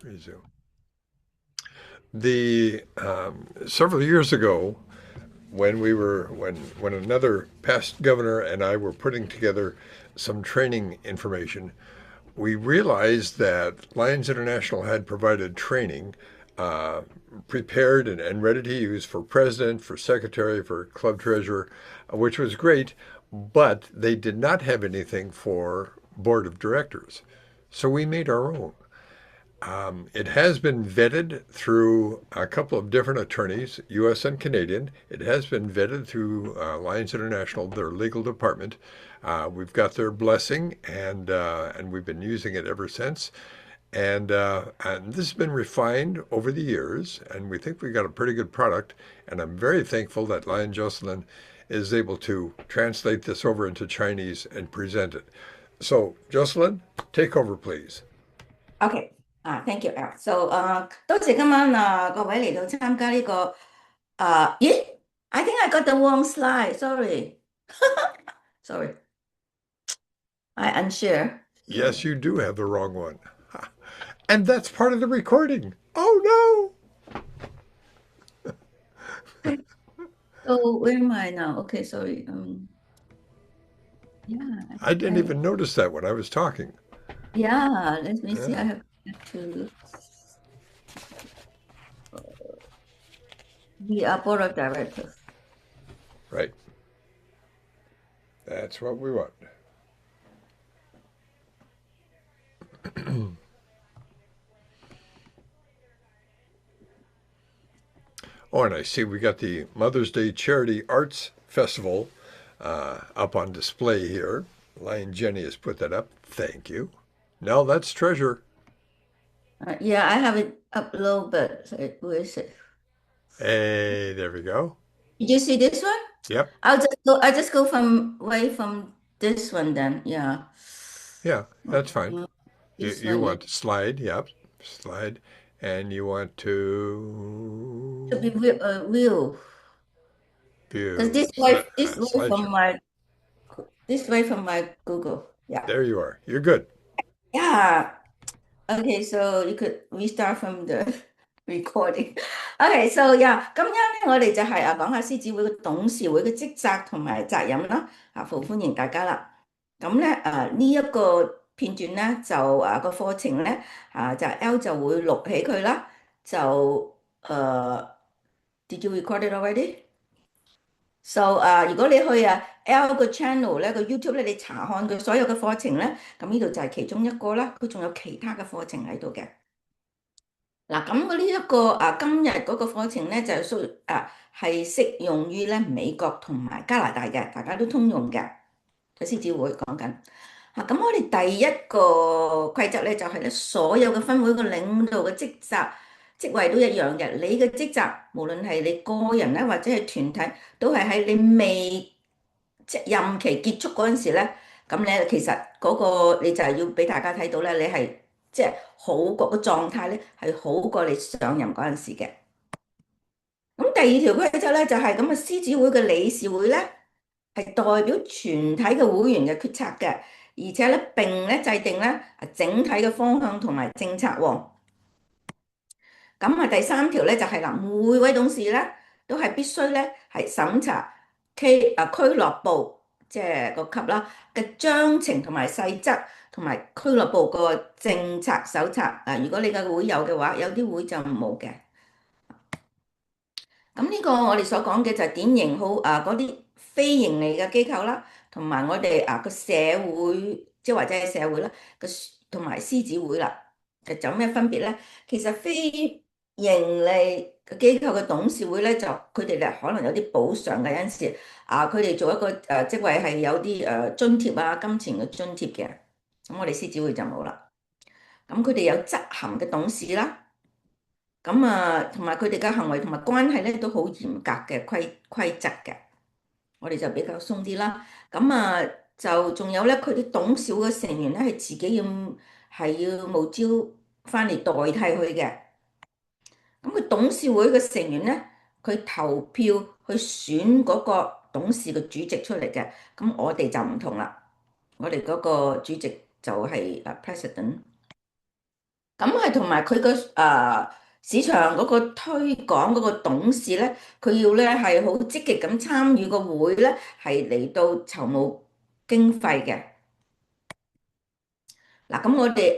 Resume. The several years ago, when another past governor and I were putting together some training information, we realized that Lions International had provided training uh, prepared and ready to use for president, for secretary, for club treasurer, which was great, but they did not have anything for board of directors. So we made our own. It has been vetted through a couple of different attorneys, U.S. and Canadian. It has been vetted through Lions International, their legal department. We've got their blessing, and we've been using it ever since. And this has been refined over the years, and we think we got a pretty good product. And I'm very thankful that Lion Jocelyn is able to translate this over into Chinese and present it. So, Jocelyn, take over, please. OK，thank you So，多謝今晚各位嚟到參加呢個咦，I think I got the wrong slide. Sorry, sorry, I unshare. Yes, you do have the wrong one. And that's part of the recording. Oh Okay. So where am I now? Okay, sorry. Yeah, no. I didn't I, even notice that when I was talking. yeah. Let me see. I Yeah, have to be a board of directors. right. That's what we want. Oh, and I see we got the Mother's Day Charity Arts Festival up on display here. Lion Jenny has put that up. Thank you. No, that's treasure. Yeah, I have it upload, but where is it? Hey, there we go. Did you see this one? Yep. I'll just go from away from this one then. Yeah. Yeah, that's fine. Uh, You, This you one, yeah. want to slide? Yep. Slide. And you want Should be to real. Because view slideshow. this way from my Google. Yeah. There you are. You're good. Yeah. Okay, so you could restart from the recording. Okay, so yeah，咁樣咧，我哋就係講下獅子會嘅董事會嘅職責同埋責任啦。好歡迎大家啦。咁咧呢一個片段咧就個課程咧就 L 就會錄起佢啦。就Did you record it already? So 如果你去L 個 channel 咧個 YouTube 咧，你查看佢所有嘅課程咧，咁呢度就係其中一個啦。佢仲有其他嘅課程喺度嘅。嗱，咁呢一個今日嗰個課程咧就係適用於咧美國同埋加拿大嘅，大家都通用嘅。個獅子會講緊咁我哋第一個規則咧就係咧所有嘅分會嘅領導嘅職位都一樣嘅。你嘅職責無論係你個人咧或者係團體，都係喺你未即任期結束嗰陣時咧，咁咧其實嗰個你就係要俾大家睇到咧，你係即係好過個狀態咧係好過你上任嗰陣時嘅。咁第二條規則咧就係咁獅子會嘅理事會咧係代表全體嘅會員嘅決策嘅，而且咧並咧制定咧整體嘅方向同埋政策喎。咁第三條咧就係啦，每位董事咧都係必須咧係審查俱樂部即係個級啦嘅章程同埋細則，同埋俱樂部個政策手冊如果你嘅會有嘅話，有啲會就冇嘅。咁呢個我哋所講嘅就係典型好嗰啲非盈利嘅機構啦，同埋我哋個社會，即係或者係社會啦，同埋獅子會啦，就有咩分別咧？其實非盈利嘅機構嘅董事會咧，就佢哋咧可能有啲補償嘅，有陣時佢哋做一個職位係有啲津貼金錢嘅津貼嘅。咁我哋獅子會就冇啦。咁佢哋有執行嘅董事啦。咁同埋佢哋嘅行為同埋關係咧都好嚴格嘅規則嘅，我哋就比較鬆啲啦。咁就仲有咧，佢啲董事會嘅成員咧係自己要募招翻嚟代替佢嘅。咁佢董事會嘅成員咧，佢投票去選嗰個董事嘅主席出嚟嘅。咁我哋就唔同啦，我哋嗰個主席就係president。咁係同埋佢個市場嗰個推廣嗰個董事咧，佢要咧係好積極咁參與個會咧，係嚟到籌募經費嘅。嗱，咁我哋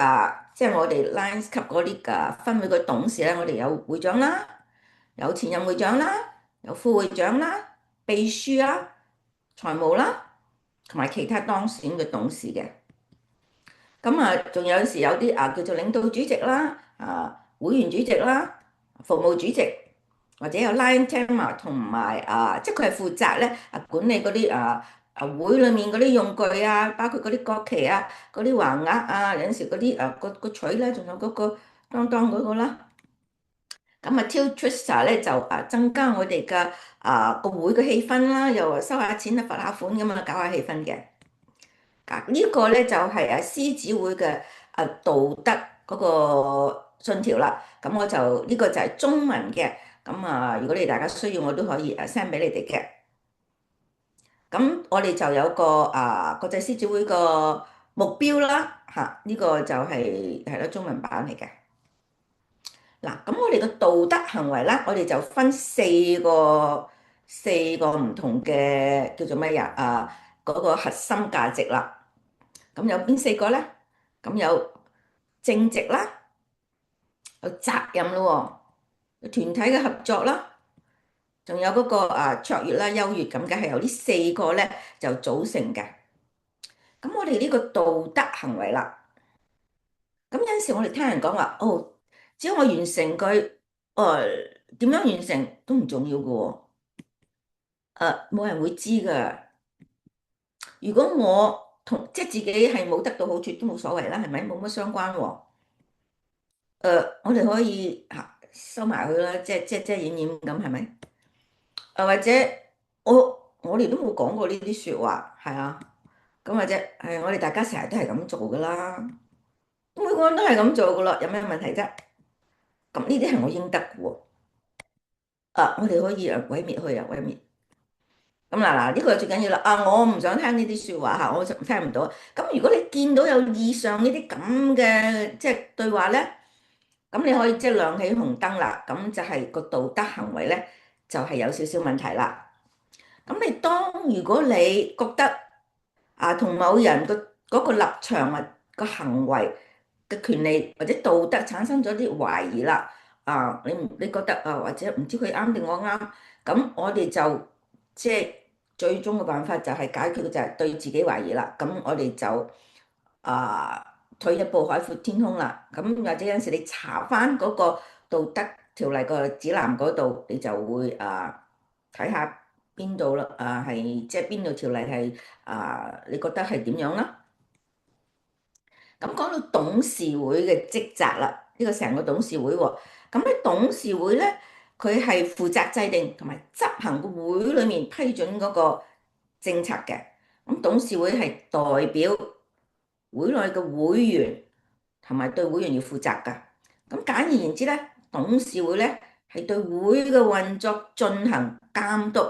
即係我哋 Lions 級嗰啲分會嘅董事咧，我哋有會長啦，有前任會長啦，有副會長啦，秘書啦，財務啦，同埋其他當選嘅董事嘅。咁仲有時有啲叫做領導主席啦，會員主席啦，服務主席，或者有 Lion Tamer 同埋即係佢係負責咧管理嗰啲會裏面嗰啲用具啊，包括嗰啲國旗啊、嗰啲橫額啊，有陣時嗰啲個錘咧，仲有嗰個當嗰個啦。咁Till Twister 咧就增加我哋嘅個會嘅氣氛啦，又收下錢啊、罰下款咁搞下氣氛嘅。呢個咧就係獅子會嘅道德嗰個信條啦。咁我就呢個就係中文嘅。咁如果你大家需要，我都可以send 俾你哋嘅。咁我哋就有個國際獅子會個目標啦。呢個就係咯中文版嚟嘅。嗱，咁我哋嘅道德行為咧，我哋就分四個唔同嘅叫做乜嘢嗰個核心價值啦。咁有邊四個咧？咁有正直啦，有責任咯，有團體嘅合作啦，仲有嗰個卓越啦、優越咁嘅，係由呢四個咧就組成嘅。咁我哋呢個道德行為啦，咁有陣時我哋聽人講話，哦，只要我完成佢，點樣完成都唔重要嘅喎，冇人會知噶。如果我即係自己係冇得到好處都冇所謂啦，係咪？冇乜相關喎。我哋可以收埋佢啦，即掩掩咁，係咪？或者我哋都冇講過呢啲説話，係啊。咁或者係我哋大家成日都係咁做噶啦，每個人都係咁做噶啦，有咩問題啫？咁呢啲係我應得嘅喎。我哋可以毀滅佢啊，毀滅。咁嗱，呢個最緊要啦。我唔想聽呢啲説話嚇，我就聽唔到。咁如果你見到有以上呢啲咁嘅即係對話咧，咁你可以即係亮起紅燈啦。咁就係個道德行為咧，就係有少少問題啦。咁如果你覺得同某人嗰個立場或個行為嘅權利或者道德產生咗啲懷疑啦，你覺得或者唔知佢啱定我啱，咁我哋就即係最終嘅辦法就係解決，就係對自己懷疑啦。咁我哋就啊退一步海闊天空啦。咁或者有陣時你查翻嗰個道德條例個指南嗰度，你就會睇下邊度啦，係即係邊度條例係你覺得係點樣啦？咁講到董事會嘅職責啦，呢個成個董事會喎，咁咧董事會咧，佢係負責制定同埋執行個會裡面批准嗰個政策嘅。咁董事會係代表會內嘅會員同埋對會員要負責㗎。咁簡而言之咧，董事會咧係對會嘅運作進行監督，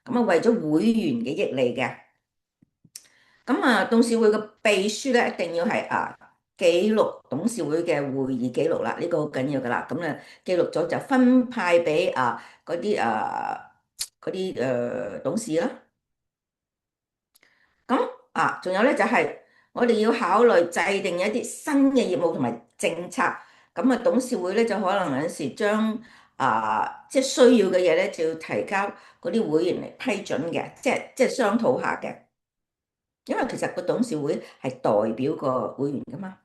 咁為咗會員嘅益利嘅。咁董事會嘅秘書咧一定要係記錄董事會嘅會議記錄啦，呢個好緊要噶啦。咁記錄咗就分派俾嗰啲董事啦。咁仲有咧就係我哋要考慮制定一啲新嘅業務同埋政策。咁董事會咧就可能有陣時將即係需要嘅嘢咧就要提交嗰啲會員嚟批准嘅，即係商討下嘅。因為其實個董事會係代表個會員噶嘛。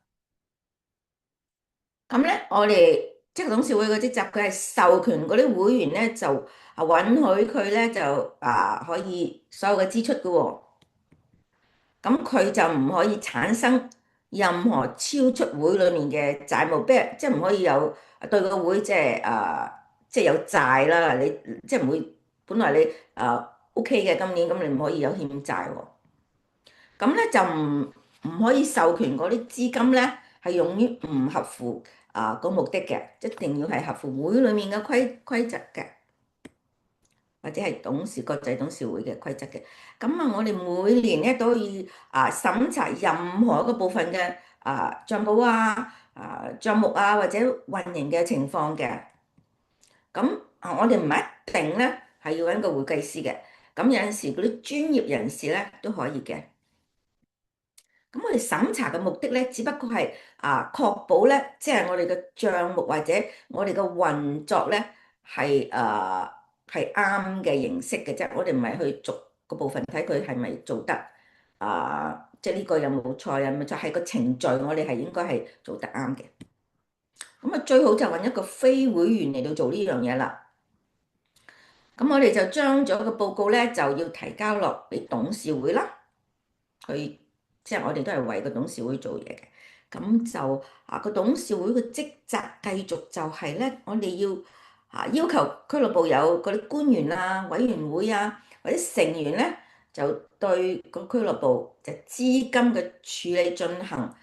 咁咧我哋即係董事會嗰啲職責，佢係授權嗰啲會員咧就允許佢咧就可以所有嘅支出噶喎。咁佢就唔可以產生任何超出會裡面嘅債務，即係唔可以有對個會即係有債啦。你即係唔會本來你OK 嘅今年，咁你唔可以有欠債喎。咁咧就唔可以授權嗰啲資金咧係用於唔合乎個目的嘅，一定要係合乎會裡面嘅規則嘅，或者係國際董事會嘅規則嘅。咁我哋每年咧都要審查任何一個部分嘅帳簿帳目或者運營嘅情況嘅。咁我哋唔係一定咧係要揾個會計師嘅，咁有陣時嗰啲專業人士咧都可以嘅。咁我哋審查嘅目的咧，只不過係確保咧，即係我哋嘅帳目或者我哋嘅運作咧係啱嘅形式嘅啫。我哋唔係去逐個部分睇佢係咪做得即係呢個有冇錯啊？咪就係個程序，我哋係應該係做得啱嘅。咁最好就揾一個非會員嚟到做呢樣嘢啦。咁我哋就將咗個報告咧，就要提交落俾董事會啦。佢即係我哋都係為個董事會做嘢嘅。咁就個董事會嘅職責繼續就係咧，我哋要求俱樂部有嗰啲官員委員會或者成員咧，就對個俱樂部就資金嘅處理進行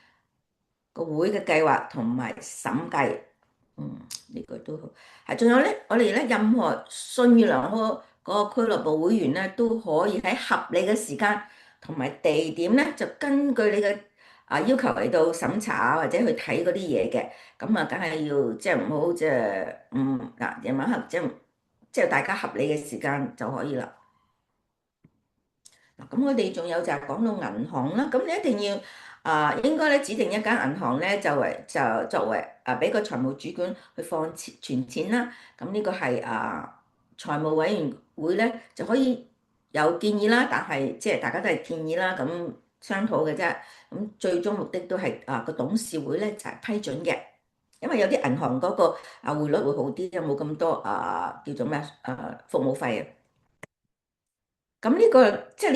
個會嘅計劃同埋審計。呢個都好。仲有咧，我哋咧任何信譽良好嗰個俱樂部會員咧，都可以喺合理嘅時間同埋地點咧，就根據你嘅要求嚟到審查或者去睇嗰啲嘢嘅。咁梗係要即係唔好即係夜晚黑即係大家合理嘅時間就可以啦。咁我哋仲有就係講到銀行啦，咁你一定要應該咧指定一間銀行咧，就作為俾個財務主管去存錢啦。咁呢個係財務委員會咧就可以有建議啦，但係即係大家都係建議啦，咁商討嘅啫。咁最終目的都係個董事會咧就係批准嘅，因為有啲銀行嗰個匯率會好啲，有冇咁多叫做咩服務費啊。咁呢個即係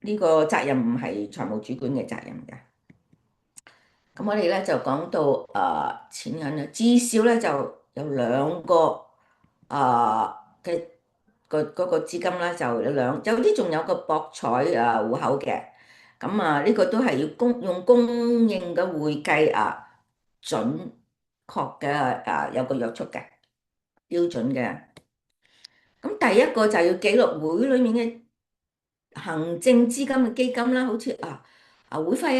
呢個責任唔係財務主管嘅責任嘅。咁我哋咧就講到錢銀啦，至少咧就有兩個嘅嗰個資金啦，就有啲仲有個博彩戶口嘅。咁呢個都係要用公認嘅會計準確嘅有個約束嘅標準嘅。咁第一個就要記錄會裏面嘅行政資金嘅基金啦，好似會費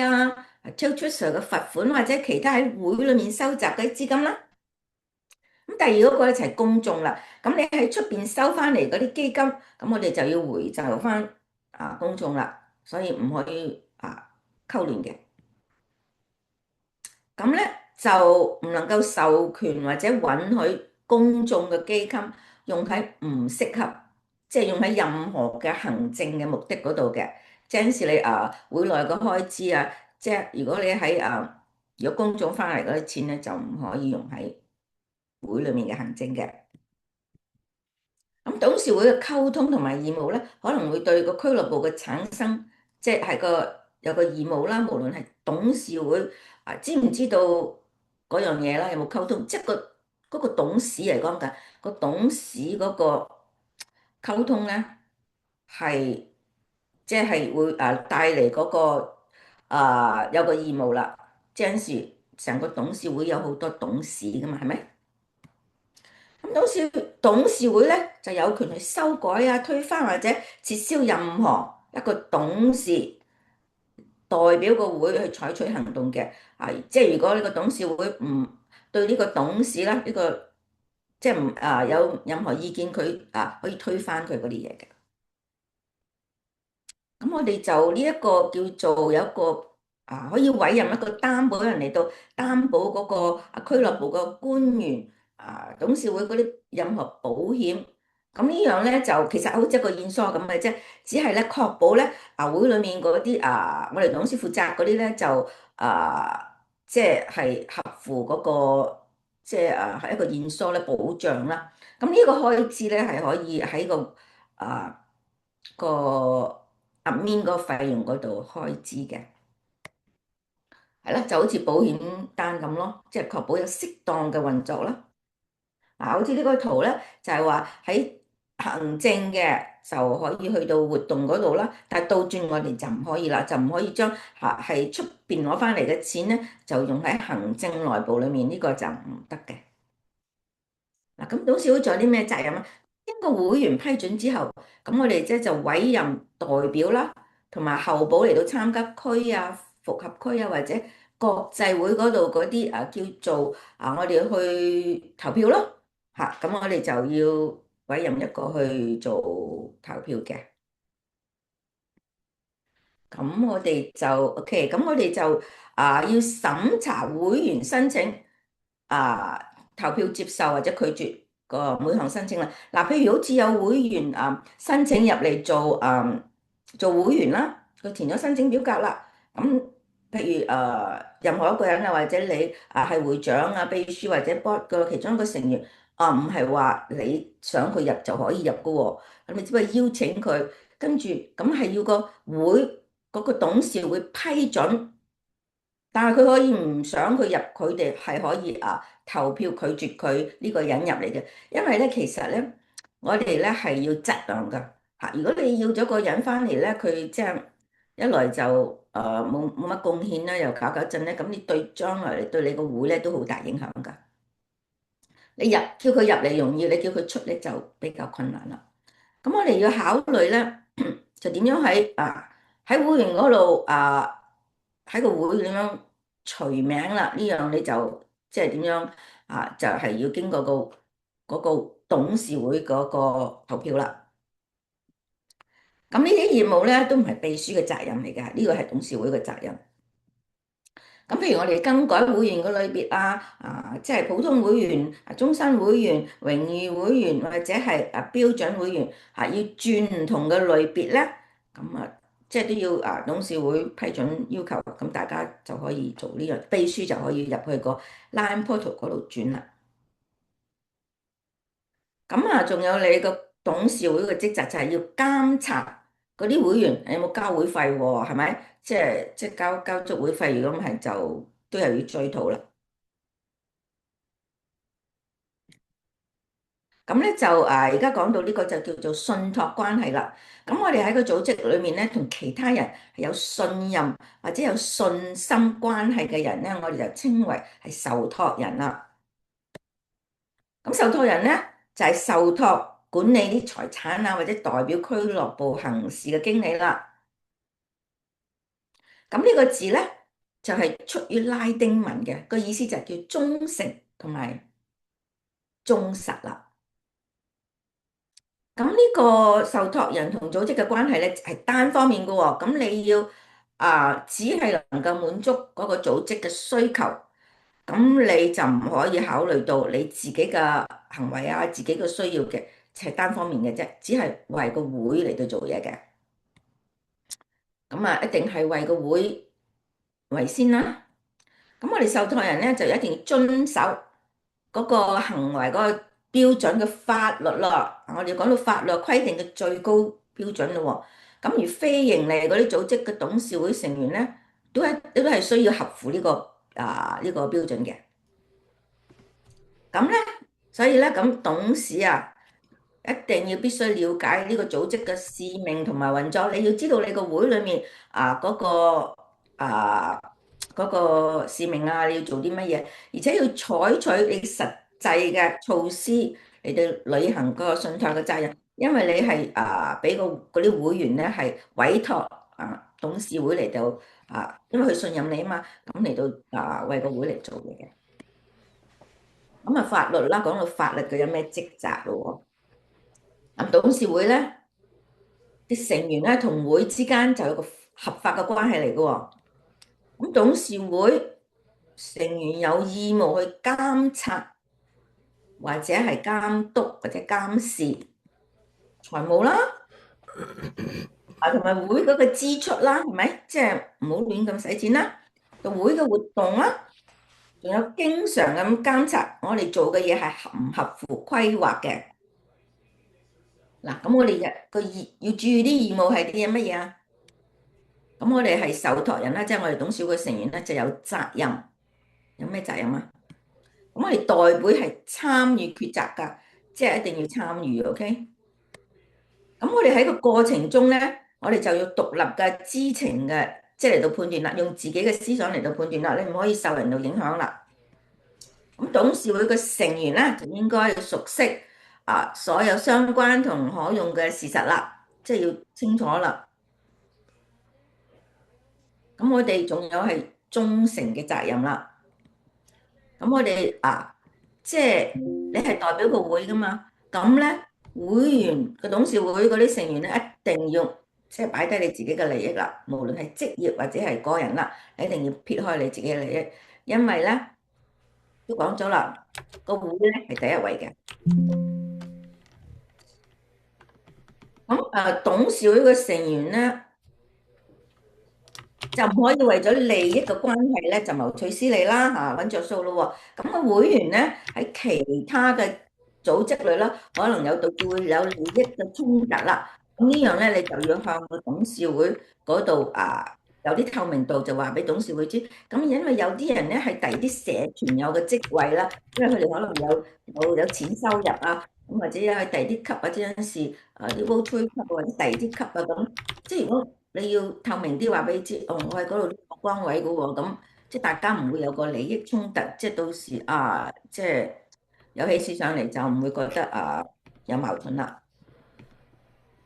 till treasurer 嘅罰款或者其他喺會裏面收集嘅資金啦。咁第二嗰個咧就係公眾啦。咁你喺出邊收翻嚟嗰啲基金，咁我哋就要回贈翻公眾啦，所以唔可以溝亂嘅。咁咧就唔能夠授權或者允許公眾嘅基金用喺唔適合，即係用喺任何嘅行政嘅目的嗰度嘅。即係有時你會內嘅開支即係如果你喺如果公眾翻嚟嗰啲錢咧，就唔可以用喺會裏面嘅行政嘅。咁董事會嘅溝通同埋義務咧，可能會對個俱樂部嘅產生，即係有個義務啦。無論係董事會知唔知道嗰樣嘢啦，有冇溝通？即係嗰個董事嚟講緊個董事嗰個溝通咧，係即係會帶嚟嗰個有個義務啦。即係有時成個董事會有好多董事噶嘛，係咪？咁董事會咧就有權去修改推翻或者撤銷任何一個董事代表個會去採取行動嘅。即係如果呢個董事會唔對呢個董事啦，呢個即係唔有任何意見，佢可以推翻佢嗰啲嘢嘅。咁我哋就呢一個叫做有一個可以委任一個擔保人嚟到擔保嗰個俱樂部嘅官員董事會嗰啲任何保險。咁呢樣咧就其實好似一個驗疏咁嘅啫，只係咧確保咧會裏面嗰啲我哋董事負責嗰啲咧就即係合乎嗰個即係係一個驗疏咧保障啦。咁呢個開支咧係可以喺個admin個費用嗰度開支嘅，係啦，就好似保險單咁咯，即係確保有適當嘅運作啦。好似呢個圖咧，就係話喺行政嘅就可以去到活動嗰度啦，但係倒轉我哋就唔可以啦，就唔可以將係出邊攞翻嚟嘅錢咧，就用喺行政內部裏面，呢個就唔得嘅。咁董事會仲有啲咩責任啊？經過會員批准之後，咁我哋就委任代表啦，同埋候補嚟到參加區複合區啊，或者國際會嗰度嗰啲叫做我哋去投票咯嚇，咁我哋就要委任一個去做投票嘅。咁我哋就 OK，咁我哋就要審查會員申請啊投票接受或者拒絕個每項申請啦。嗱，譬如好似有會員申請入嚟做會員啦，佢填咗申請表格啦。咁譬如任何一個人啊，或者你係會長啊、秘書或者 board 嘅其中一個成員唔係話你想佢入就可以入噶喎，咁你只不過邀請佢，跟住咁係要個會。嗰個董事會批准，但係佢可以唔想佢入，佢哋係可以投票拒絕佢呢個人入嚟嘅。因為咧，其實咧，我哋咧係要質量噶嚇。如果你要咗個人翻嚟咧，佢即係一來就冇乜貢獻啦，又搞搞震咧，咁你對將來對你個會咧都好大影響噶。你叫佢入嚟容易，你叫佢出咧就比較困難啦。咁我哋要考慮咧，就點樣喺會員嗰度喺個會點樣除名啦？呢樣你就即係點樣就係要經過嗰個董事會嗰個投票啦。咁呢啲業務咧都唔係秘書嘅責任嚟㗎，呢個係董事會嘅責任。咁譬如我哋更改會員嘅類別即係普通會員、終身會員、榮譽會員或者係標準會員要轉唔同嘅類別咧，咁即係都要董事會批准要求，咁大家就可以做呢樣，秘書就可以入去個 Line Portal 嗰度轉啦。咁仲有你個董事會嘅職責就係要監察嗰啲會員有冇交會費喎，係咪？即係交足會費，如果唔係就都又要追討啦。咁咧就而家講到呢個就叫做信託關係啦。咁我哋喺個組織裏面咧，同其他人係有信任或者有信心關係嘅人咧，我哋就稱為係受託人啦。咁受託人咧就係受託管理啲財產或者代表俱樂部行事嘅經理啦。咁呢個字咧就係出於拉丁文嘅，個意思就係叫忠誠同埋忠實啦。咁呢個受託人同組織嘅關係咧係單方面嘅喎，咁你要只係能夠滿足嗰個組織嘅需求，咁你就唔可以考慮到你自己嘅行為自己嘅需要嘅，係單方面嘅啫，只係為個會嚟到做嘢嘅，咁一定係為個會為先啦。咁我哋受託人咧就一定要遵守嗰個行為嗰個標準嘅法律咯。我哋講到法律規定嘅最高標準咯。咁而非盈利嗰啲組織嘅董事會成員咧，都係需要合乎呢個呢個標準嘅。咁咧，所以咧咁董事一定要必須了解呢個組織嘅使命同埋運作。你要知道你個會裏面嗰個嗰個使命你要做啲乜嘢，而且要採取你實際嘅措施嚟到履行嗰個信託嘅責任。因為你係俾嗰啲會員咧係委託董事會嚟到因為佢信任你啊嘛，咁嚟到為個會嚟做嘢嘅。咁法律啦，講到法律佢有咩職責咯？董事會咧啲成員咧同會之間就有個合法嘅關係嚟嘅喎。咁董事會成員有義務去監察或者係監督或者監視財務啦，同埋會嗰個支出啦，係咪？即係唔好亂咁使錢啦。個會嘅活動啦，仲有經常咁監察我哋做嘅嘢係合唔合乎規劃嘅。嗱，咁我哋要注意啲義務係啲乜嘢啊？咁我哋係受託人啦，即係我哋董事會成員咧就有責任。有咩責任啊？咁我哋代表係參與抉擇㗎，即係一定要參與，OK？咁我哋喺個過程中咧，我哋就要獨立嘅知情嘅，即係嚟到判斷啦，用自己嘅思想嚟到判斷啦，你唔可以受人哋影響啦。咁董事會嘅成員咧就應該要熟悉所有相關同可用嘅事實啦，即係要清楚啦。咁我哋仲有係忠誠嘅責任啦。咁我哋即係你係代表個會噶嘛？咁咧，會員個董事會嗰啲成員咧，一定要即係擺低你自己嘅利益啦，無論係職業或者係個人啦，你一定要撇開你自己嘅利益，因為咧都講咗啦，個會咧係第一位嘅。咁董事會嘅成員咧，就唔可以為咗利益嘅關係咧，就謀取私利啦，揾着數咯喎。咁個會員咧喺其他嘅組織裏啦，可能有導致會有利益嘅衝突啦。咁呢樣咧，你就要向個董事會嗰度有啲透明度，就話俾董事會知。咁因為有啲人咧係第二啲社團有嘅職位啦，因為佢哋可能有錢收入啊，咁或者係第二啲級或者有陣時啲 VO2 級或者第二啲級啊咁。即係如果你要透明啲話俾你知，哦，我喺嗰度呢個崗位嘅喎，咁即係大家唔會有個利益衝突，即係到時即係有起事上嚟就唔會覺得有矛盾啦。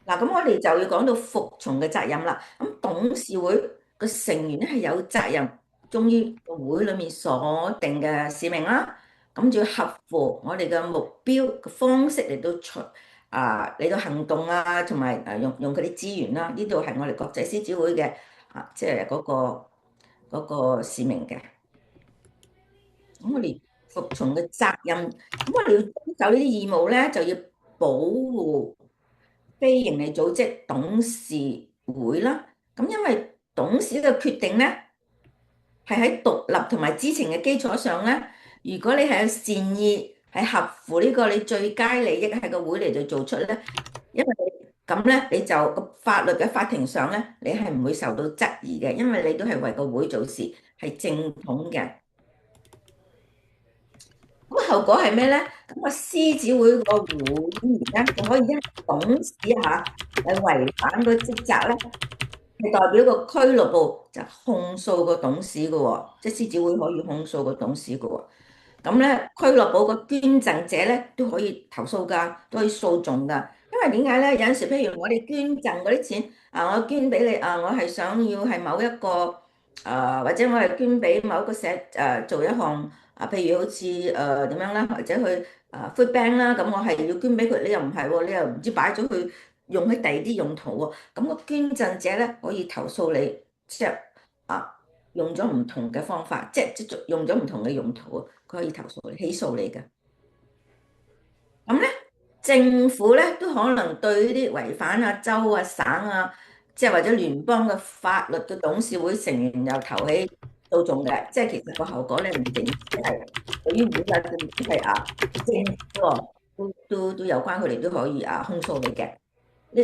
嗱，咁我哋就要講到服從嘅責任啦。咁董事會個成員咧係有責任忠於個會裏面所定嘅使命啦。咁就要合乎我哋嘅目標嘅方式嚟到嚟到行動啊，同埋用佢啲資源啦。呢度係我哋國際獅子會嘅即係嗰個使命嘅。咁我哋服從嘅責任，咁我哋要遵守呢啲義務咧，就要保護非營利組織董事會啦。咁因為董事嘅決定咧，係喺獨立同埋知情嘅基礎上咧，如果你係有善意，係合乎呢個你最佳利益喺個會嚟度做出咧，因為咁咧，你就個法律嘅法庭上咧，你係唔會受到質疑嘅，因為你都係為個會做事，係正統嘅。咁後果係咩咧？咁個獅子會個會員咧，就可以因董事係違反個職責咧，係代表個俱樂部就控訴個董事嘅喎，即係獅子會可以控訴個董事嘅喎。咁咧，俱樂部個捐贈者咧都可以投訴㗎，都可以訴訟㗎。因為點解咧？有陣時，譬如我哋捐贈嗰啲錢，我捐俾你，我係想要係某一個，或者我係捐俾某一個做一項，譬如好似點樣啦，或者去food bank 啦，咁我係要捐俾佢，你又唔係喎，你又唔知擺咗去用喺第二啲用途喎，咁個捐贈者咧可以投訴你，即係啊用咗唔同嘅方法，即用咗唔同嘅用途啊。佢可以投訴你、起訴你嘅。咁咧，政府咧都可能對呢啲違反州省即係或者聯邦嘅法律嘅董事會成員又提起訴訟嘅。即係其實個後果咧唔淨止係對於會甚至係政府都有關，佢哋都可以控訴你嘅。呢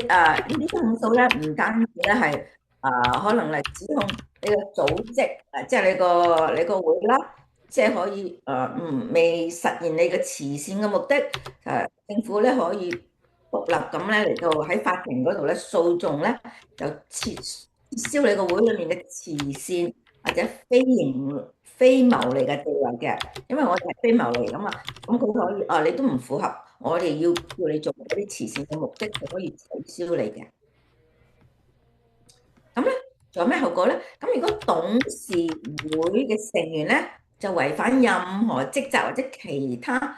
啲控訴咧唔單止咧係可能嚟指控你個組織即係你個會啦。即係可以未實現你嘅慈善嘅目的，政府咧可以獨立咁咧嚟到喺法庭嗰度咧訴訟咧，就撤銷你個會裏面嘅慈善或者非牟利嘅地位嘅，因為我哋係非牟利噶嘛，咁佢可以你都唔符合我哋要你做嗰啲慈善嘅目的，佢可以取消你嘅。咁咧，仲有咩後果咧？咁如果董事會嘅成員咧，就違反任何職責或者其他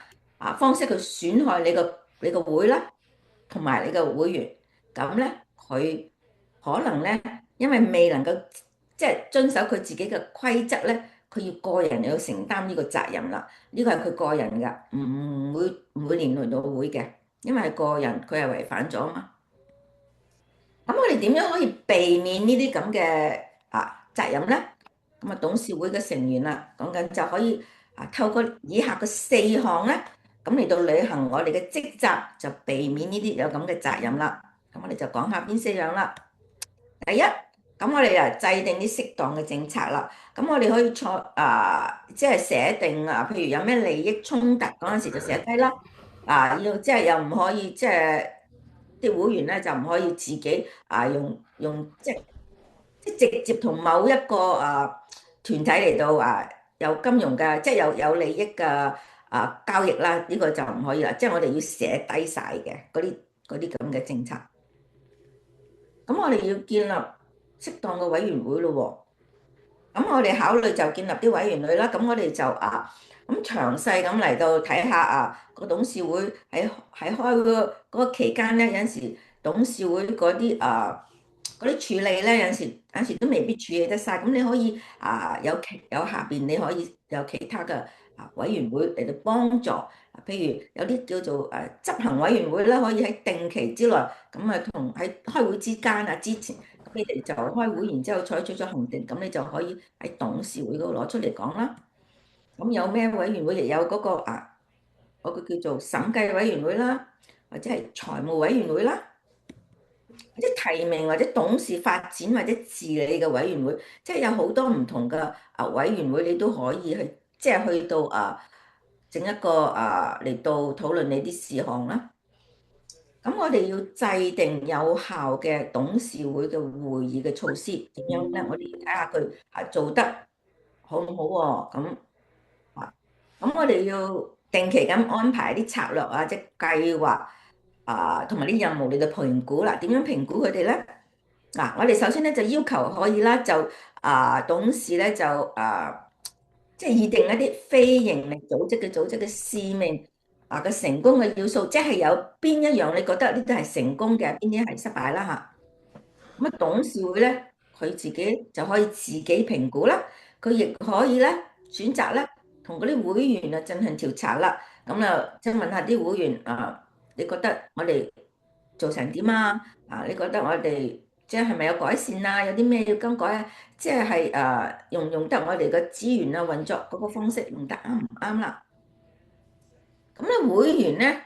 方式去損害你個會啦，同埋你個會員，咁咧佢可能咧，因為未能夠即係遵守佢自己嘅規則咧，佢要個人要承擔呢個責任啦。呢個係佢個人㗎，唔會連累到會嘅，因為係個人佢係違反咗啊嘛。咁我哋點樣可以避免呢啲咁嘅責任咧？咁董事會嘅成員啦，講緊就可以透過以下嘅4項咧，咁嚟到履行我哋嘅職責，就避免呢啲有咁嘅責任啦。咁我哋就講下邊4樣啦。第一，咁我哋制定啲適當嘅政策啦。咁我哋可以即係寫定譬如有咩利益衝突嗰陣時就寫低啦。要即係又唔可以即係啲會員咧就唔可以自己用即直接同某一個團體嚟到有金融嘅，即係有利益嘅交易啦，呢個就唔可以啦。即係我哋要寫低晒嘅嗰啲咁嘅政策。咁我哋要建立適當嘅委員會咯咁我哋考慮就建立啲委員會啦。咁我哋就咁詳細咁嚟到睇下個董事會喺開嗰個期間咧，有陣時董事會嗰啲處理咧，有陣時都未必處理得晒。咁你可以有下邊你可以有其他嘅委員會嚟到幫助。譬如有啲叫做執行委員會啦，可以喺定期之內咁同喺開會之間之前。你哋就開會，然之後採取咗行動，咁你就可以喺董事會嗰度攞出嚟講啦。咁有咩委員會？亦有嗰個叫做審計委員會啦，或者係財務委員會啦，或者提名或者董事發展或者治理嘅委員會，即係有好多唔同嘅委員會，你都可以去，即係去到整一個嚟到討論你啲事項啦。咁我哋要制定有效嘅董事會嘅會議嘅措施，點樣咧？我哋要睇下佢做得好唔好喎？咁我哋要定期咁安排啲策略即係計劃同埋啲任務嚟到評估啦。點樣評估佢哋咧？我哋首先咧就要求可以啦，就董事咧就即係擬定一啲非營利組織嘅使命嘅成功嘅要素，即係有邊一樣你覺得呢啲係成功嘅，邊啲係失敗啦嚇。咁董事會咧，佢自己就可以自己評估啦，佢亦可以咧選擇咧同嗰啲會員進行調查啦。咁即係問下啲會員你覺得我哋做成點啊？你覺得我哋即係咪有改善啊？有啲咩要更改啊？即係用唔用得我哋嘅資源運作嗰個方式用得啱唔啱啦？咁咧會員咧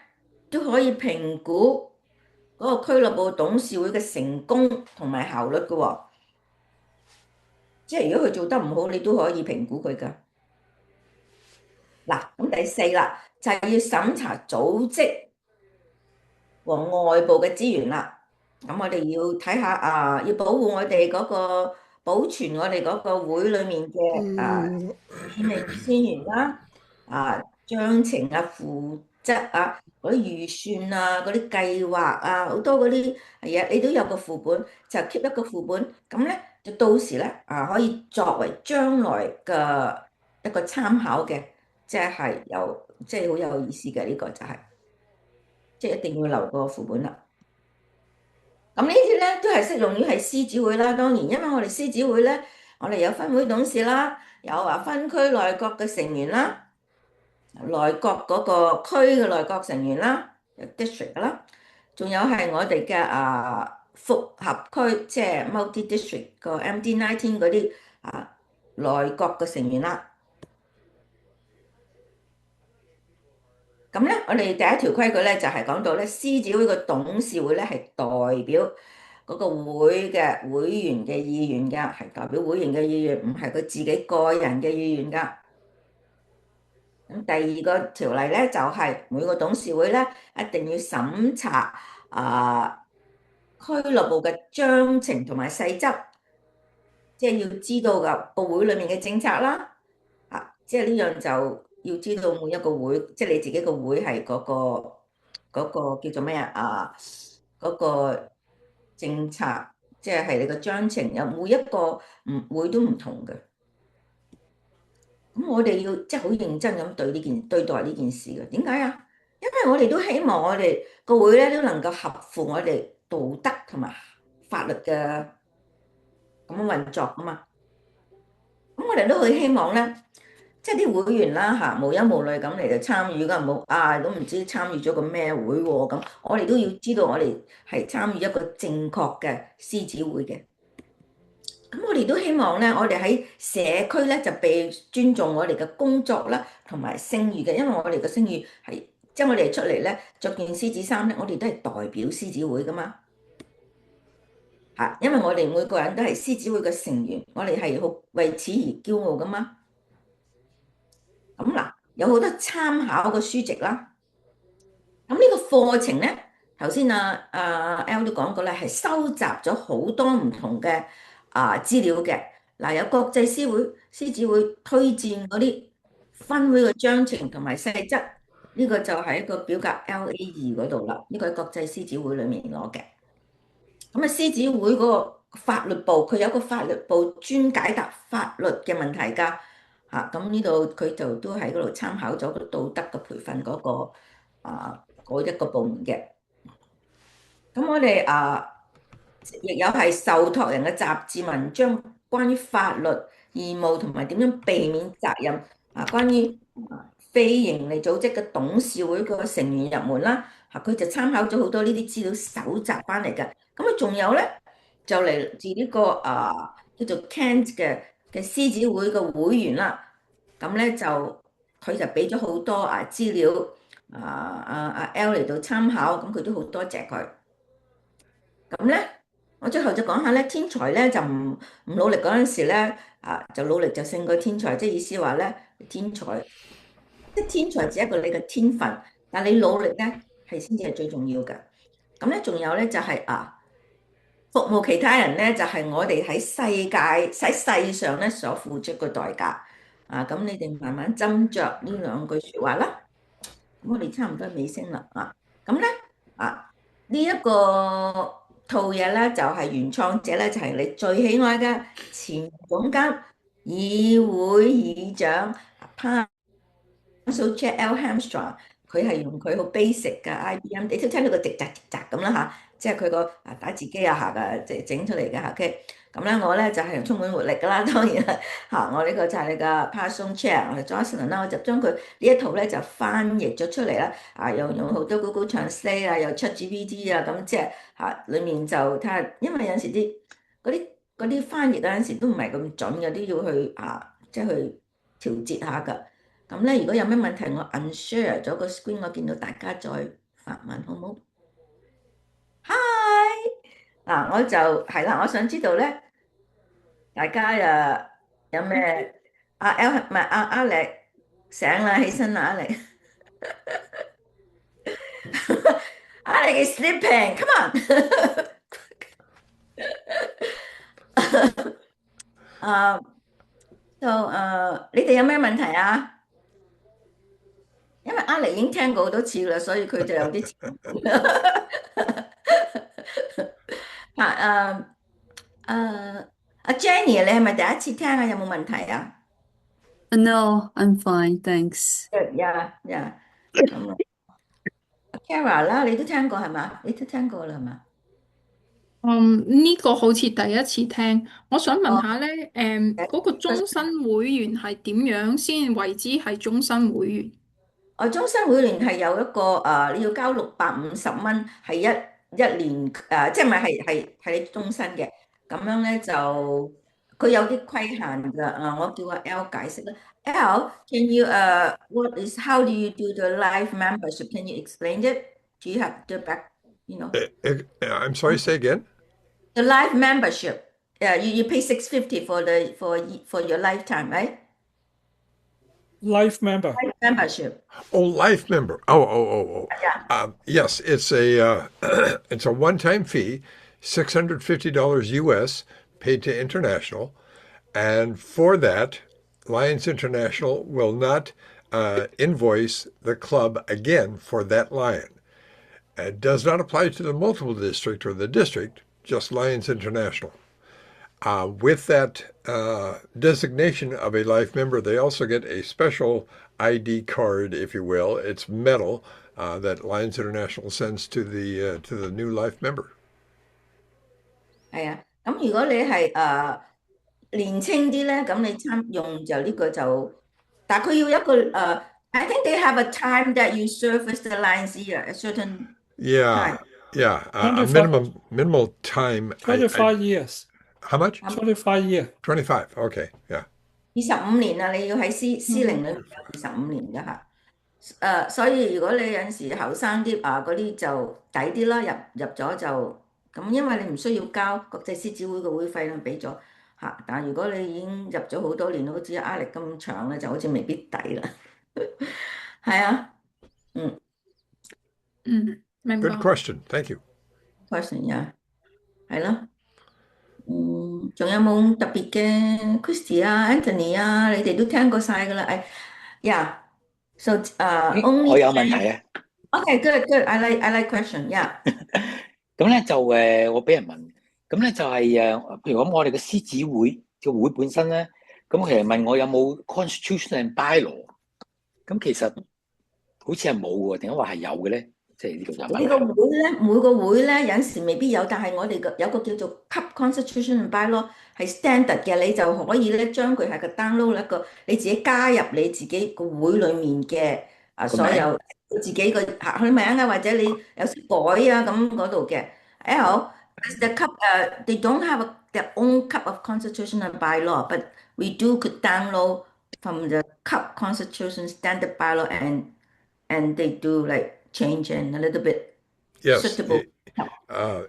都可以評估嗰個俱樂部董事會嘅成功同埋效率嘅喎。即係如果佢做得唔好，你都可以評估佢㗎。嗱，咁第四啦，就係要審查組織和外部嘅資源啦。咁我哋要睇下要保護我哋嗰個保存我哋嗰個會裡面嘅使命宣言啦，章程負責嗰啲預算嗰啲計劃好多嗰啲嘢，你都有個副本，就 keep 一個副本，咁咧就到時咧可以作為將來嘅一個參考嘅，即係好有意思嘅呢個就係，即係一定要留個副本啦。咁呢啲咧都係適用於係獅子會啦，當然，因為我哋獅子會咧，我哋有分會董事啦，有分區內閣嘅成員啦，內閣嗰個區嘅內閣成員啦，有 district 啦，仲有係我哋嘅複合區，即係 multi district 個 MD19嗰啲內閣嘅成員啦。咁咧，我哋第一條規矩咧就係講到咧，獅子會個董事會咧係代表嗰個會嘅會員嘅意願㗎，係代表會員嘅意願，唔係佢自己個人嘅意願㗎。咁第二個條例咧就係每個董事會咧一定要審查俱樂部嘅章程同埋細則，即係要知道個會裡面嘅政策啦。即係呢樣就要知道每一個會，即係你自己個會係嗰個叫做咩嗰個政策，即係你個章程，有每一個會都唔同嘅。咁我哋要即係好認真咁對待呢件事嘅。點解啊？因為我哋都希望我哋個會咧都能夠合乎我哋道德同埋法律嘅咁樣運作啊嘛。咁我哋都好希望咧。即係啲會員啦無憂無慮咁嚟就參與㗎，冇都唔知參與咗個咩會喎咁，我哋都要知道我哋係參與一個正確嘅獅子會嘅。咁我哋都希望咧，我哋喺社區咧就被尊重我哋嘅工作啦，同埋聲譽嘅，因為我哋嘅聲譽係即係我哋出嚟咧着件獅子衫咧，我哋都係代表獅子會㗎嘛。因為我哋每個人都係獅子會嘅成員，我哋係好為此而驕傲㗎嘛。咁嗱，有好多參考嘅書籍啦。咁呢個課程咧，頭先L 都講過咧，係收集咗好多唔同嘅資料嘅。有國際獅子會推薦嗰啲分會嘅章程同埋細則，呢個就係一個表格 LA2嗰度啦。呢個係國際獅子會裡面攞嘅。咁獅子會嗰法律部，佢有個法律部專解答法律嘅問題㗎。咁呢度佢就都喺嗰度參考咗個道德嘅培訓嗰個嗰一個部門嘅。咁我哋亦有係受託人嘅雜誌文章，關於法律義務同埋點樣避免責任關於非營利組織嘅董事會個成員入門啦，佢就參考咗好多呢啲資料搜集翻嚟嘅。咁啊，仲有咧就嚟自呢個叫做 Kent 嘅獅子會嘅會員啦。咁咧就佢就俾咗好多資料L 嚟到參考，咁佢都好多謝佢。咁咧，我最後就講下咧，天才咧就唔努力嗰陣時咧，就努力就勝過天才，即係意思話咧，天才即係天才只係一個你嘅天分，但係你努力咧係先至係最重要嘅。咁咧，仲有咧就係服務其他人咧，就係我哋喺世上咧所付出嘅代價。咁你哋慢慢斟酌呢兩句説話啦。咁我哋差唔多尾聲啦。咁咧呢一個套嘢咧，就係原創者咧，就係你最喜愛嘅前總監、議會議長 Paul L. Hamstrung，佢係用佢好 basic 嘅 IBM，你都聽到個直扎直扎咁啦嚇，即係佢個打字機嘅整出嚟嘅嚇。咁咧我咧就係充滿活力噶啦，當然啦我呢個就係你嘅 Paul Chair， 我係 Jocelyn 啦，我就將佢呢一套咧就翻譯咗出嚟啦，又用好多 Google Translate 又出 GPT 咁即係裡面就睇下，因為有陣時嗰啲翻譯有陣時都唔係咁準嘅，都要去即係去調節下㗎。咁咧，如果有咩問題，我 unshare 咗個 screen，我見到大家再發問，好唔好？Hi，我就係啦，我想知道咧，大家有咩L 唔係阿力醒啦，起身啦，阿力，阿力 is sleeping，come on，你哋有咩問題啊？因為阿力已經聽過好多次啦，所以佢就有啲阿 Jenny，你係咪第一次聽啊？有冇問題啊 No, I'm fine, thanks. Yeah. 咁Kara 啦，你都聽過係嘛？你都聽過啦係嘛？呢個好似第一次聽，我想問下咧，嗰個終哦身會員係點樣先為之係終身會員？終身會員係有一個你要交650蚊，係一年即係咪係你終身嘅？咁樣咧就佢有啲規限㗎。我叫阿 L 解釋啦。L，can you how do you do the life membership? Can you explain it? Do you have the back? I'm sorry, say again? The life membership. You pay $650 for your lifetime, right? Life member. Membership. Oh, life member. Oh. Yeah. Yes, it's a it's a one-time fee, $650 US, paid to International, and for that, Lions International will not invoice the club again for that lion. It does not apply to the multiple district or the district, just Lions International. With that designation of a life member, they also get a special ID card, if you will. It's metal that Lions International sends to the new life member. 係啊，咁如果你係年青啲咧，咁你用就呢個就，但係佢要一個I think they have a time that you serve as the Lions ear, a certain Yeah, time. a minimal time. 25 years. How much? 25 years. 25. Okay, yeah. 25年啊，你要喺司靈裏面有25年㗎嚇。所以如果你有陣時後生啲嗰啲就抵啲啦，入咗就咁，因為你唔需要交國際獅子會嘅會費啦，俾咗嚇。但係如果你已經入咗好多年，好似壓力咁長咧，就好似未必抵啦。係啊，明白。Good question. Thank you. question 呀，係咯。仲有冇特別嘅 Christy 啊、Anthony 啊？你哋都聽過晒㗎啦。So only 我有問題啊。Okay, good. I like question. Yeah. 咁咧就我俾人問，咁咧就係譬如講我哋嘅獅子會嘅會本身咧，咁其實問我有冇 constitution and bylaw，咁其實好似係冇喎，定係話係有嘅咧？即係呢個就問呢個題。會咧，每個會咧有時未必有，但係我哋有個叫做 Cup Constitution bylaw 係 standard 嘅，你就可以咧將佢係個 download 一個，你自己加入你自己個會裡面嘅個名所有自己個佢名啊，或者你有時改啊咁嗰度嘅。L the cup they don't have their own cup of constitution and bylaw, but we do could download from the Cup Constitution standard bylaw and they do like change and a little bit Yes, suitable.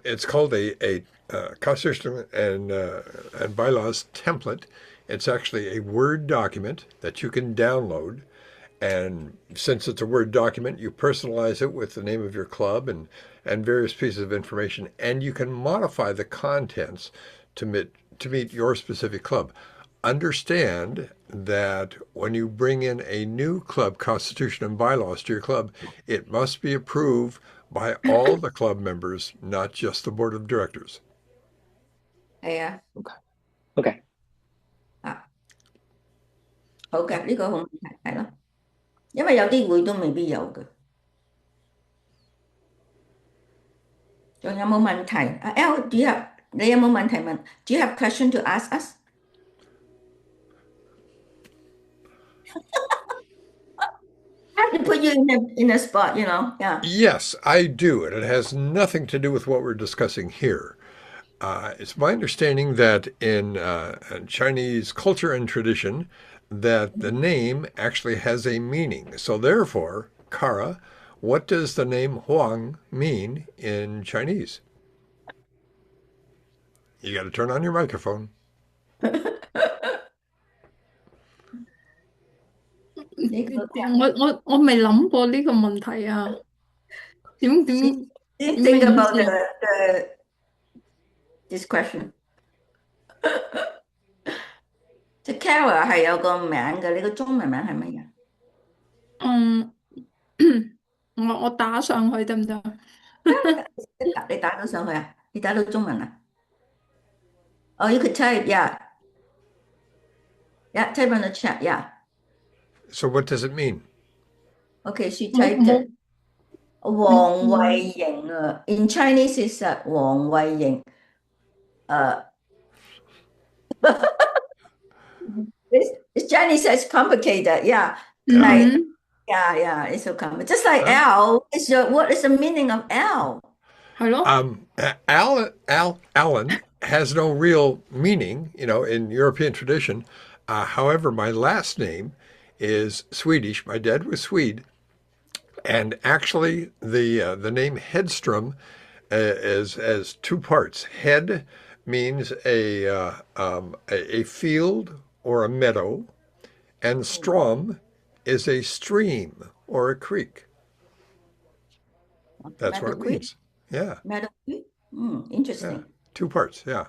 it's called a constitution and bylaws template. It's actually a Word document that you can download. And since it's a Word document, you personalize it with the name of your club and various pieces of information, and you can modify the contents to meet your specific club. Understand that when you bring in a new club constitution and bylaws to your club, it must be approved by all the club members, not just the board of directors. 係啊， OK，好嘅，呢個好問題係咯，因為有啲會都未必有嘅。仲有冇問題？L，你有冇問題問？Do you have question to ask us？ I have to put you in a spot, yeah. Yes, I do, and it has nothing to do with what we're discussing here. It's my understanding that in Chinese culture and tradition, that the name actually has a meaning. So therefore, Kara, what does the name Huang mean in Chinese? You got to turn on your microphone. 我未諗過呢個問題啊，點 Think about this question。即 Kara 係有個名嘅，你個中文名係乜嘢？我打上去得唔得？你打到上去啊？你打到中文啊？Oh, you could type, yeah. Yeah, type on the chat, yeah. So what does it mean? Okay, she typed it. 黃慧瑩啊，in Chinese is 黃慧瑩。This Chinese is complicated, yeah. Like, yeah, it's so complicated. Just like L, what is the meaning of L? 係咯， Alan has no real meaning, in European tradition. However, my last name is Swedish. My dad was Swede, and actually, the name Hedstrom is two parts. Hed means a field or a meadow, and Strom is a stream or a creek. That's what it means. Yeah. Meadow Creek? Interesting. Yeah. Two parts, yeah.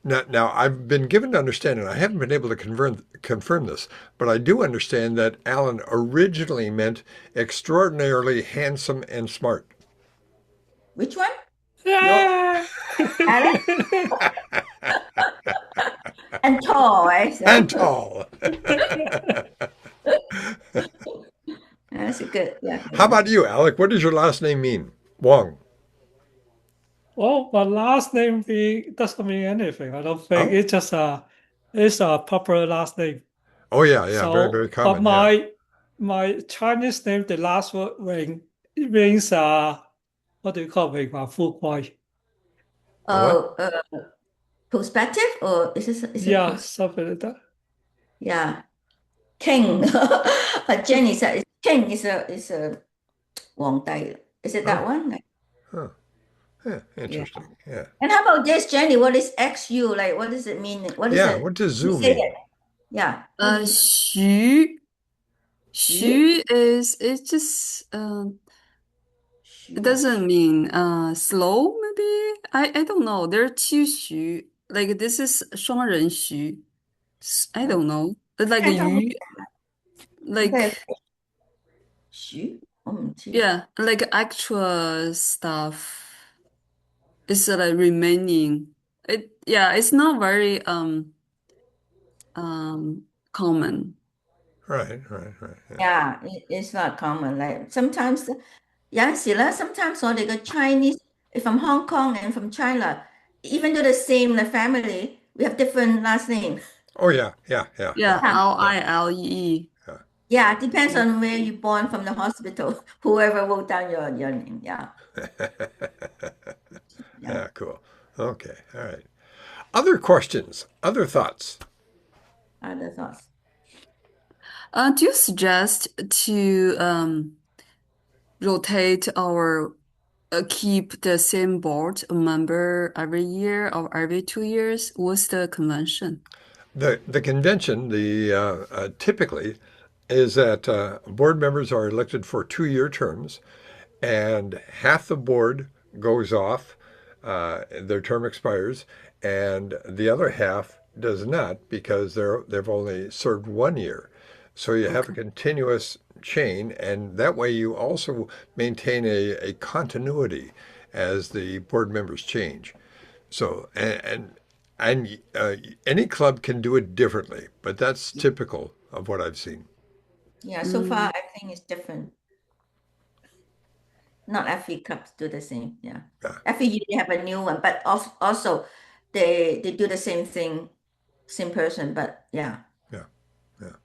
Now, I've been given to understand, and I haven't been able to confirm this, but I do understand that Alan originally meant extraordinarily handsome and smart. Which one? Yeah. Alan? And tall, right? And tall. That's good, yeah. How about you, Alec? What does your last name mean? Wong. Well, my last name doesn't mean anything. I don't think it's a popular last name. Oh, yeah, So, very, very common. but my Chinese name, the last word ring, it means what do you call it? 榮華富貴. Oh, perspective or is it Yeah, something like that. Yeah. King. Jenny said king is a 皇帝. Is it that one? Huh. Yeah, interesting. Yeah. And how about this, Jenny? What is XU? Like, what does it mean? What is Yeah, it? what does Zoo Say mean? it. Yeah. 徐 is it just it doesn't mean slow maybe I don't know. There are two 徐 like this is 双人徐. I don't know. Like 鱼 like 徐？我唔知。 yeah like actual stuff. It's like remaining It's not very common. Right, right, right. Yeah. Yeah, it's not common. Like sometimes 有陣時咧，sometimes 我哋嘅 Chinese from Hong Kong and from China, even though the same the family, we have different last name. Oh, yeah, yeah, yeah, Yeah, yeah. Lilee. Yeah, depends on where you born from the hospital. Whoever wrote down your name. Yeah. Yeah, cool. Okay, all right. Other questions, other thoughts? Other thoughts. Do you suggest to rotate or keep the same board member every year or every 2 years? What's the convention? The convention, typically, is that board members are elected for 2-year terms, and half the board goes off, their term expires, and the other half does not because they've only served 1 year. So you have a continuous chain, and that way you also maintain a continuity as the board members change. So, and any club can do it differently, but that's typical of what I've seen. Yeah, so far I think it's different. Not every clubs do the same. Yeah. Yeah. Every year they have a new one, but also they do the same thing, same person, but yeah. Yeah, yeah.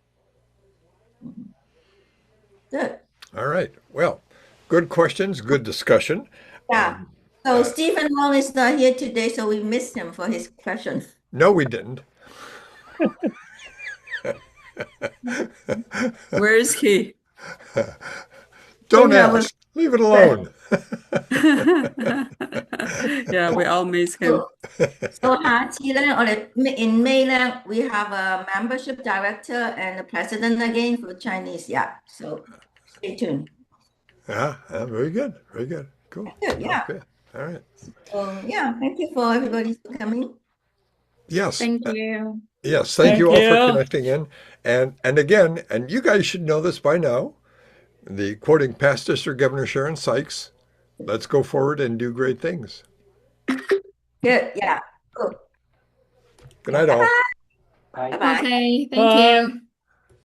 Good. All right. Well, good questions, good discussion. Yeah. So Stephen Wong is not here today, so we missed him for his question. No, we didn't. Where is he? Don't Yeah, ask. Leave it alone. Yeah, we all miss him. So 下次咧，我哋 in May 咧，we have a membership director and a president again for Chinese. Yeah. So stay tuned. Yeah, very good. Very good. Cool. Good, yeah. Okay. All right. So yeah, thank you for everybody for coming. Yes. Thank you. Yes. Thank you all Thank for you. connecting in. And again, and you guys should know this by now, the quoting past District Governor Sharon Sykes, let's go forward and do great things. Good. Yeah. Cool. Good night, all. Bye. Bye-bye. Okay, thank Bye. you.